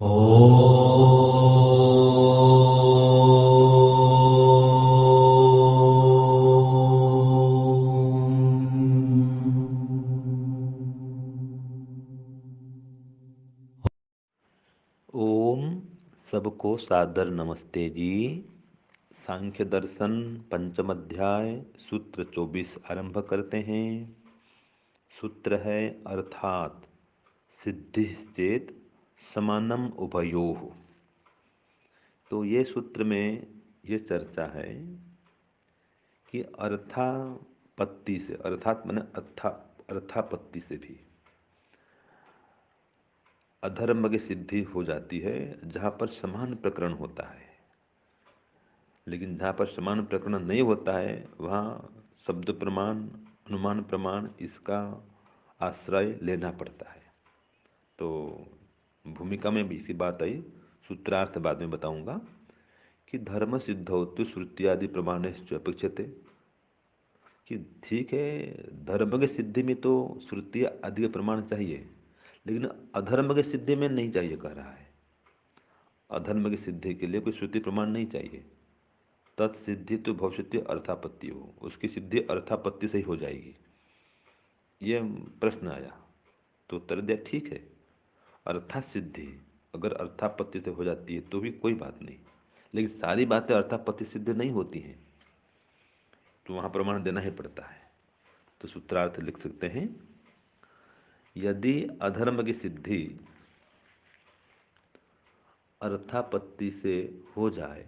ओम सबको सादर नमस्ते जी। सांख्य दर्शन पंचम अध्याय सूत्र 24 आरंभ करते हैं। सूत्र है अर्थात सिद्धि चेत समानम उभयोः। तो ये सूत्र में ये चर्चा है कि अर्थापत्ति से, अर्थात माने अर्थापत्ति से भी अधर्म की सिद्धि हो जाती है जहाँ पर समान प्रकरण होता है। लेकिन जहाँ पर समान प्रकरण नहीं होता है वहाँ शब्द प्रमाण, अनुमान प्रमाण इसका आश्रय लेना पड़ता है। तो भूमिका में भी इसी बात आई, सूत्रार्थ बाद में बताऊंगा कि धर्म सिद्धौ तो श्रुति आदि प्रमाणेश्च अपेक्षते। कि ठीक है, धर्म की सिद्धि में तो श्रुति आदि के प्रमाण चाहिए, लेकिन अधर्म की सिद्धि में नहीं चाहिए कह रहा है। अधर्म की सिद्धि के लिए कोई श्रुति प्रमाण नहीं चाहिए। तत्सिद्धि तो भविष्य अर्थापत्ति हो, उसकी सिद्धि अर्थापत्ति से ही हो जाएगी। ये प्रश्न आया तो उत्तर दिया ठीक है, अर्थात सिद्धि अगर अर्थापत्ति से हो जाती है तो भी कोई बात नहीं, लेकिन सारी बातें अर्थापत्ति सिद्ध नहीं होती हैं, तो वहाँ प्रमाण देना ही पड़ता है। तो सूत्रार्थ लिख सकते हैं, यदि अधर्म की सिद्धि अर्थापत्ति से हो जाए,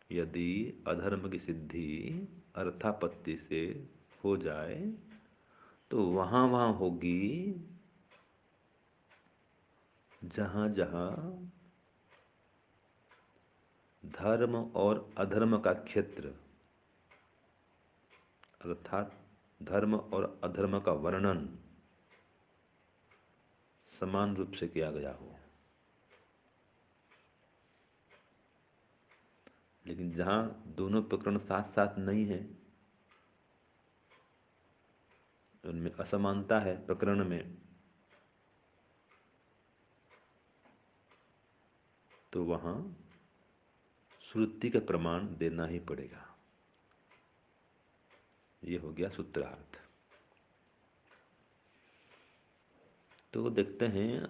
यदि अधर्म की सिद्धि अर्थापत्ति से हो जाए तो वहाँ वहाँ होगी जहाँ जहाँ धर्म और अधर्म का क्षेत्र, अर्थात धर्म और अधर्म का वर्णन समान रूप से किया गया हो। लेकिन जहाँ दोनों प्रकरण साथ साथ नहीं है, उनमें असमानता है प्रकरण में, तो वहाँ श्रुति का प्रमाण देना ही पड़ेगा। ये हो गया सूत्रार्थ। तो देखते हैं,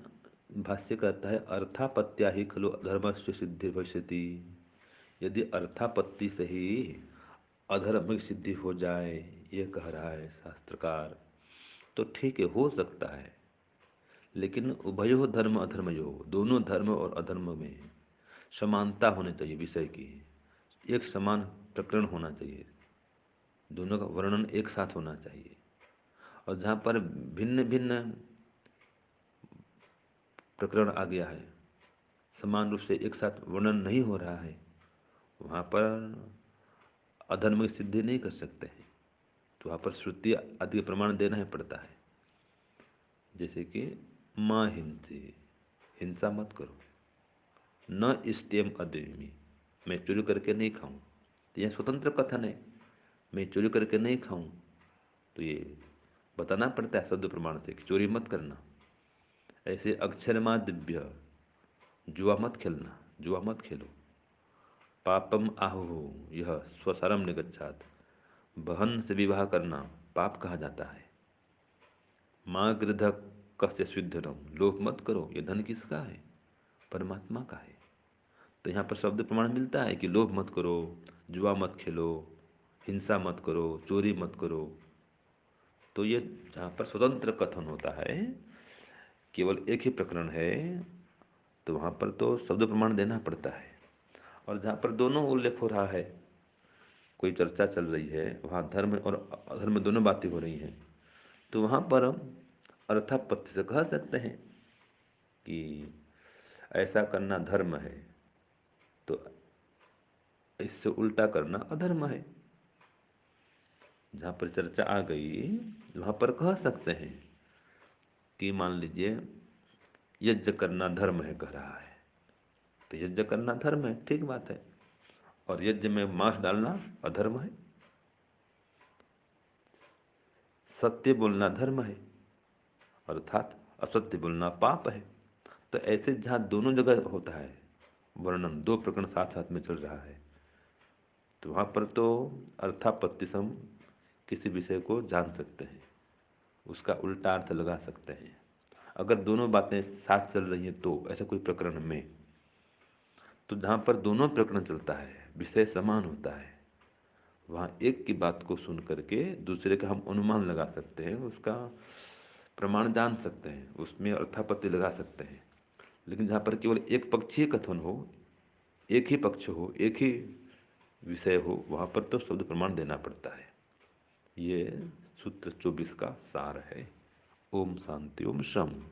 भाष्य कहता है अर्थापत्या ही खलु अधर्मस्य सिद्धि भविष्यति। यदि अर्थापत्ति से ही अधर्म की सिद्धि हो जाए, ये कह रहा है शास्त्रकार, तो ठीक है, हो सकता है। लेकिन उभयो धर्म अधर्मयो, दोनों धर्म और अधर्म में समानता होनी चाहिए विषय की, एक समान प्रकरण होना चाहिए, दोनों का वर्णन एक साथ होना चाहिए। और जहाँ पर भिन्न भिन्न प्रकरण आ गया है, समान रूप से एक साथ वर्णन नहीं हो रहा है, वहाँ पर अधर्म की सिद्धि नहीं कर सकते हैं। तो वहाँ पर श्रुति आदि प्रमाण देना ही पड़ता है। जैसे कि माँ हिंसी, हिंसा मत करो, न इष्टेम अद्वेमी, मैं चोरी करके नहीं खाऊं, तो यह स्वतंत्र कथन है, मैं चोरी करके नहीं खाऊं, तो ये बताना पड़ता है शब्द प्रमाण से कि चोरी मत करना। ऐसे अक्षरमा दिव्य, जुआ मत खेलना, जुआ मत खेलो। पापम आहु, यह स्वसरम निगच्छात, बहन से विवाह करना पाप कहा जाता है। माँ गृध कस्य स्विद्धनम, लोभ मत करो, ये धन किसका है? परमात्मा का है। तो यहाँ पर शब्द प्रमाण मिलता है कि लोभ मत करो, जुआ मत खेलो, हिंसा मत करो, चोरी मत करो। तो ये जहाँ पर स्वतंत्र कथन होता है, केवल एक ही प्रकरण है, तो वहाँ पर तो शब्द प्रमाण देना पड़ता है। और जहाँ पर दोनों उल्लेख हो रहा है, कोई चर्चा चल रही है, वहाँ धर्म और अधर्म दोनों बातें हो रही हैं, तो वहाँ पर हम अर्थापत्ति से कह सकते हैं कि ऐसा करना धर्म है, तो इससे उल्टा करना अधर्म है। जहाँ पर चर्चा आ गई वहाँ पर कह सकते हैं कि मान लीजिए यज्ञ करना धर्म है कह रहा है, तो यज्ञ करना धर्म है, ठीक बात है। और यज्ञ में मांस डालना अधर्म है। सत्य बोलना धर्म है, अर्थात असत्य बोलना पाप है। तो ऐसे जहाँ दोनों जगह होता है वर्णन, दो प्रकरण साथ साथ में चल रहा है, तो वहाँ पर तो अर्थापत्ति से हम किसी विषय को जान सकते हैं, उसका उल्टा अर्थ लगा सकते हैं। अगर दोनों बातें साथ चल रही हैं तो ऐसा कोई प्रकरण में, तो जहाँ पर दोनों प्रकरण चलता है, विषय समान होता है, वहाँ एक की बात को सुन करके दूसरे का हम अनुमान लगा सकते हैं, उसका प्रमाण जान सकते हैं, उसमें अर्थापत्ति लगा सकते हैं। लेकिन जहाँ पर केवल एक पक्षीय कथन हो, एक ही पक्ष हो, एक ही विषय हो, वहाँ पर तो शब्द प्रमाण देना पड़ता है। ये सूत्र 24 का सार है। ओम शांति ओम शम।